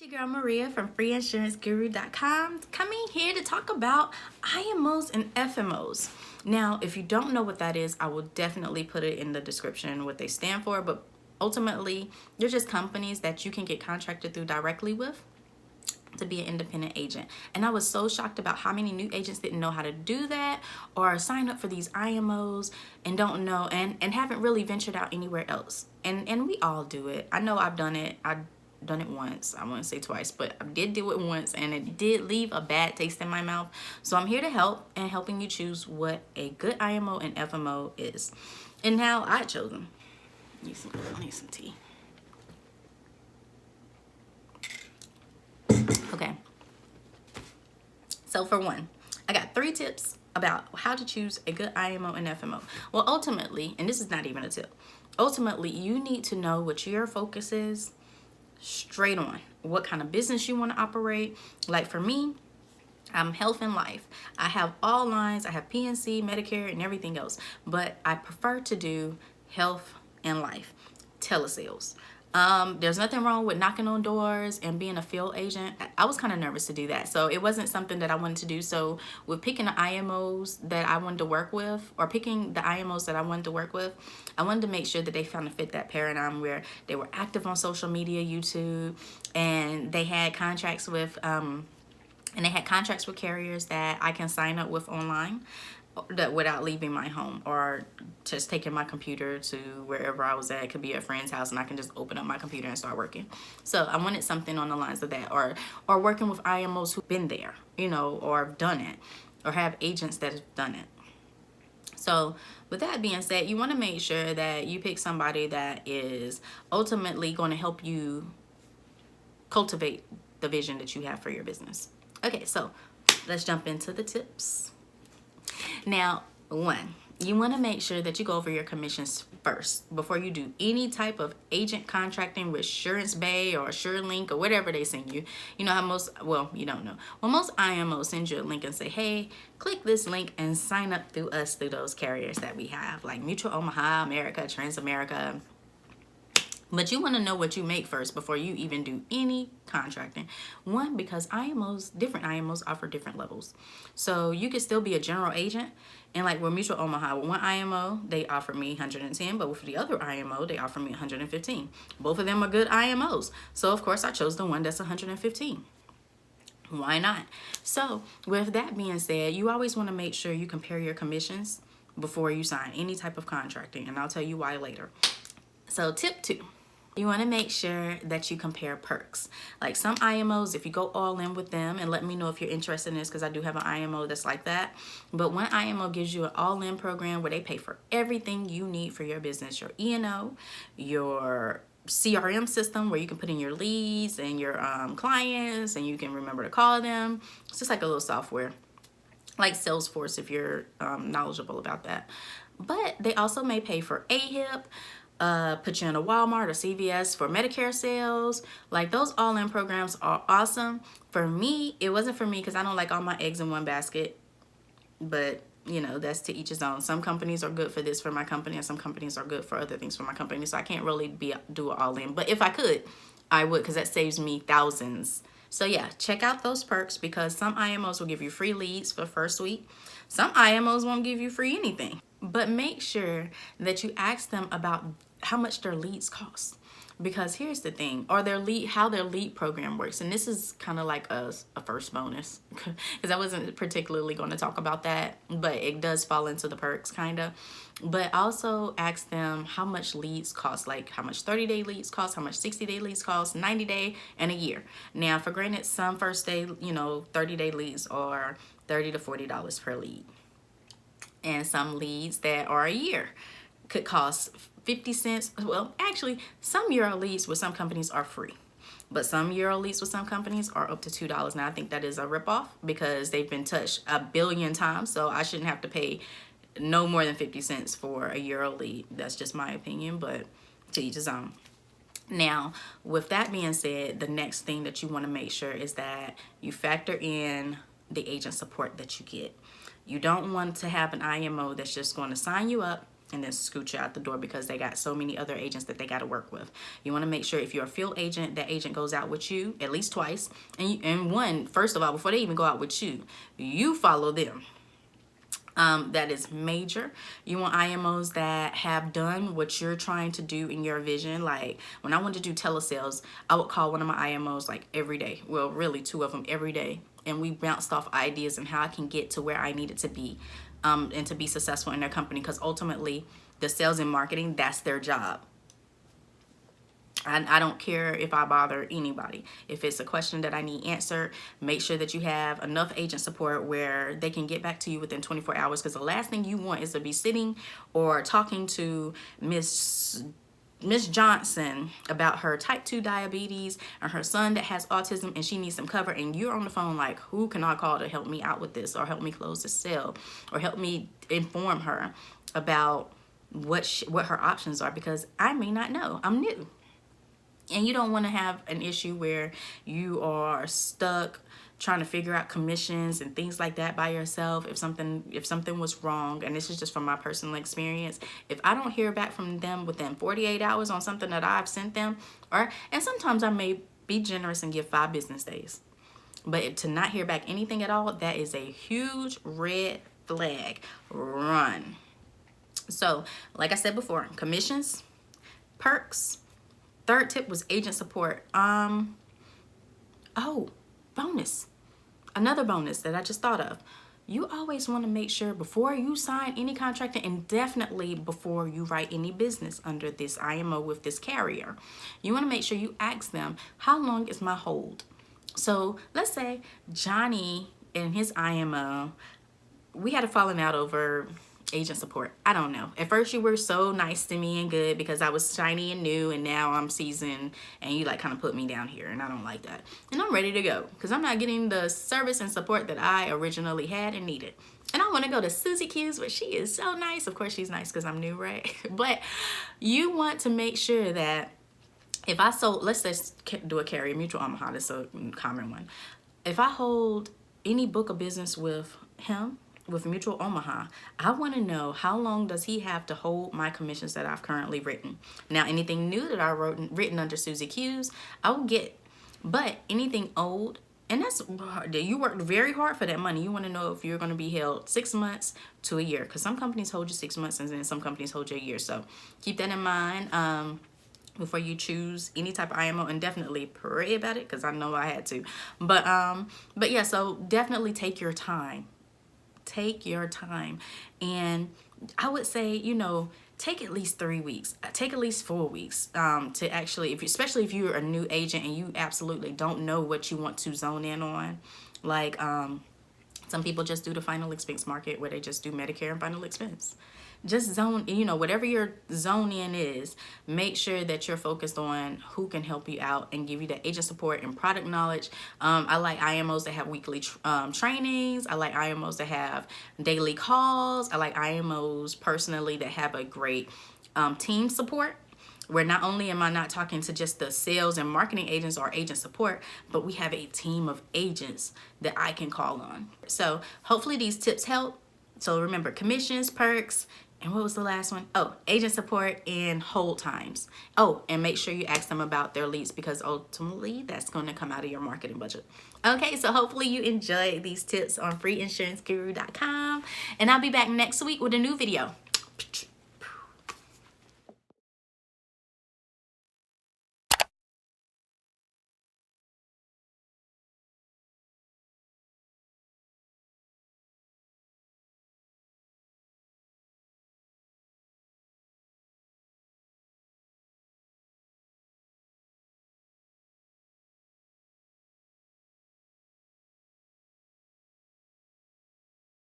It's your girl Maria from freeinsuranceguru.com, coming here to talk about IMOs and FMOs. Now, if you don't know what that is, I will definitely put it in the description what they stand for, but ultimately, they're just companies that you can get contracted through directly with to be an independent agent. And I was so shocked about how many new agents didn't know how to do that or sign up for these IMOs and don't know and haven't really ventured out anywhere else. And we all do it. I know I've done it. I've done it once. I won't say twice, but I did do it once and it did leave a bad taste in my mouth. So I'm here to help and helping you choose what a good IMO and FMO is and how I chose them. I need some tea. Okay, so for one, I got 3 tips about how to choose a good IMO and FMO. Well, ultimately, and this is not even a tip, ultimately, you need to know what your focus is straight on, what kind of business you want to operate. Like for me, I'm health and life. I have all lines. I have PNC, Medicare, and everything else, but I prefer to do health and life, telesales. There's nothing wrong with knocking on doors and being a field agent. I was kind of nervous to do that, so it wasn't something that I wanted to do. So with picking the IMOs that I wanted to work with, or picking the IMOs that I wanted to work with, I wanted to make sure that they found to fit that paradigm where they were active on social media, YouTube, and they had contracts with carriers that I can sign up with online, that without leaving my home or just taking my computer to wherever I was at. It could be a friend's house and I can just open up my computer and start working. So I wanted something on the lines of that, or working with IMOs who've been there, or have done it, or have agents that have done it. So with that being said, you want to make sure that you pick somebody that is ultimately going to help you cultivate the vision that you have for your business. Okay, so let's jump into the tips. Now, 1, you want to make sure that you go over your commissions first before you do any type of agent contracting with Surance Bay or SureLink or whatever they send you. You know how you don't know. Well, most IMOs send you a link and say, hey, click this link and sign up through us through those carriers that we have, like Mutual Omaha, America, Transamerica. But you want to know what you make first before you even do any contracting. 1, because different IMOs offer different levels. So you could still be a general agent. And like with Mutual Omaha, with one IMO, they offer me 110, but with the other IMO, they offer me 115. Both of them are good IMOs. So of course I chose the one that's 115. Why not? So with that being said, you always want to make sure you compare your commissions before you sign any type of contracting. And I'll tell you why later. So tip 2. You want to make sure that you compare perks. Like some IMOs, if you go all in with them, and let me know if you're interested in this because I do have an IMO that's like that. But one IMO gives you an all-in program where they pay for everything you need for your business. Your E&O, your CRM system where you can put in your leads and your clients and you can remember to call them. It's just like a little software, like Salesforce if you're knowledgeable about that. But they also may pay for AHIP, put you in a Walmart or CVS for Medicare sales. Like those all-in programs are awesome. For me, it wasn't for me because I don't like all my eggs in one basket. But, that's to each his own. Some companies are good for this for my company and some companies are good for other things for my company. So I can't really do it all in. But if I could, I would, because that saves me thousands. So yeah, check out those perks because some IMOs will give you free leads for the first week. Some IMOs won't give you free anything. But make sure that you ask them about how much their leads cost, because here's the thing, or how their lead program works. And this is kind of like a first bonus because I wasn't particularly going to talk about that, but it does fall into the perks kind of. But also ask them how much leads cost, like how much 30-day leads cost, how much 60-day leads cost, 90-day, and a year. Now, for granted, some first day, 30-day leads are $30 to $40 per lead. And some leads that are a year could cost 50 cents. Well, actually, some Euro leads with some companies are free. But some Euro leads with some companies are up to $2. Now, I think that is a ripoff because they've been touched a billion times. So I shouldn't have to pay no more than 50 cents for a Euro lead. That's just my opinion, but to each his own. Now, with that being said, the next thing that you want to make sure is that you factor in the agent support that you get. You don't want to have an IMO that's just going to sign you up, and then scoot you out the door because they got so many other agents that they got to work with. You want to make sure if you're a field agent, that agent goes out with you at least twice. And one, first of all, before they even go out with you, you follow them. That is major. You want IMOs that have done what you're trying to do in your vision. Like when I wanted to do telesales, I would call one of my IMOs like every day. Well, really 2 of them every day. And we bounced off ideas and how I can get to where I needed to be and to be successful in their company. Because ultimately, the sales and marketing, that's their job. I don't care if I bother anybody. If it's a question that I need answered, make sure that you have enough agent support where they can get back to you within 24 hours. Because the last thing you want is to be sitting or talking to Miss Johnson about her type 2 diabetes and her son that has autism and she needs some cover, and you're on the phone like, who can I call to help me out with this, or help me close the sale, or help me inform her about what her options are, because I may not know. I'm new. And you don't want to have an issue where you are stuck trying to figure out commissions and things like that by yourself. If something was wrong, and this is just from my personal experience, if I don't hear back from them within 48 hours on something that I've sent them, and sometimes I may be generous and give 5 business days, but to not hear back anything at all, that is a huge red flag. Run. So like I said before, commissions, perks. Third tip was agent support. Bonus. Another bonus that I just thought of. You always want to make sure before you sign any contract, and definitely before you write any business under this IMO with this carrier, you want to make sure you ask them, how long is my hold? So let's say Johnny and his IMO, we had a falling out over agent support. I don't know. At first you were so nice to me and good because I was shiny and new, and now I'm seasoned and you like kind of put me down here, and I don't like that. And I'm ready to go because I'm not getting the service and support that I originally had and needed. And I want to go to Susie Q's, but she is so nice. Of course she's nice because I'm new, right? But you want to make sure that if I sold, let's just do a carrier, Mutual Omaha, that's a common one. If I hold any book of business with him, with Mutual Omaha, I want to know how long does he have to hold my commissions that I've currently written. Now, anything new that I've written under Susie Q's, I will get. But anything old, and that's hard. You worked very hard for that money. You want to know if you're going to be held 6 months to a year, because some companies hold you 6 months and then some companies hold you a year. So keep that in mind before you choose any type of IMO, and definitely pray about it because I know I had to. But yeah, so definitely take your time. Take your time. And I would say, take at least 3 weeks, take at least 4 weeks to actually, especially if you're a new agent and you absolutely don't know what you want to zone in on. Like some people just do the final expense market where they just do Medicare and final expense. Just zone, whatever your zone in is, make sure that you're focused on who can help you out and give you the agent support and product knowledge. I like IMOs that have weekly trainings. I like IMOs that have daily calls. I like IMOs personally that have a great team support, where not only am I not talking to just the sales and marketing agents or agent support, but we have a team of agents that I can call on. So hopefully these tips help. So remember, commissions, perks, and what was the last one? Oh, agent support and hold times. Oh, and make sure you ask them about their leads, because ultimately that's going to come out of your marketing budget. Okay, so hopefully you enjoyed these tips on freeinsuranceguru.com, and I'll be back next week with a new video.